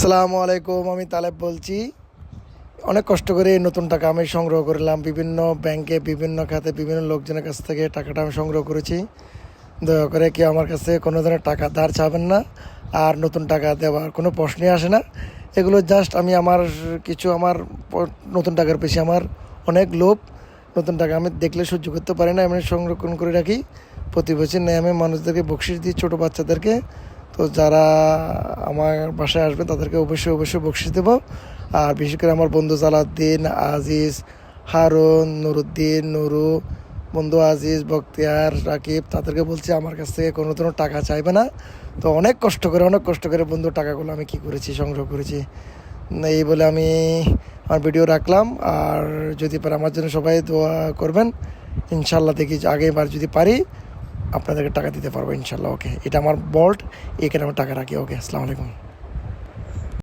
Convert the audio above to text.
আসসালামু আলাইকুম, আমি তালেব বলছি। অনেক কষ্ট করে এই নতুন টাকা আমি সংগ্রহ করলাম। বিভিন্ন ব্যাংকে, বিভিন্ন খাতে, বিভিন্ন লোকজনের কাছ থেকে টাকাটা আমি সংগ্রহ করেছি। দয়া করে কেউ আমার কাছে কোনো ধরনের টাকা ধার চাবেন না, আর নতুন টাকা দেওয়ার কোনো প্রশ্নই আসে না। এগুলো জাস্ট আমি আমার কিছু আমার নতুন টাকার পেছনে আমার অনেক লোভ। নতুন টাকা আমি দেখলে সহ্য করতে পারি না, আমি সংরক্ষণ করে রাখি। প্রতি বছর নেই আমি মানুষদেরকে বকশিস দিই, ছোটো বাচ্চাদেরকে। তো যারা আমার বাসায় আসবে তাদেরকে অবশ্যই অবশ্যই বকশিস দেবো। আর বিশেষ করে আমার বন্ধু জালাউদ্দিন, আজিজ, হারুন, নুরুদ্দিন, নুরু, বন্ধু আজিজ, বখতিয়ার, রাকিব, তাদেরকে বলছি আমার কাছ থেকে কোনো ধরনের টাকা চাইবে না। তো অনেক কষ্ট করে বন্ধু টাকাগুলো আমি কী করেছি, সংগ্রহ করেছি। এই বলে আমি আমার ভিডিও রাখলাম। আর যদি পারে আমার জন্য সবাই দোয়া করবেন। ইনশাল্লাহ দেখি যে আগেরবার যদি পারি আপনাদেরকে টাকা দিতে পারবো ইনশাল্লাহ। ওকে, এটা আমার বল্ট, এখানে আমার টাকা রাখি। ওকে, আসসালামু আলাইকুম।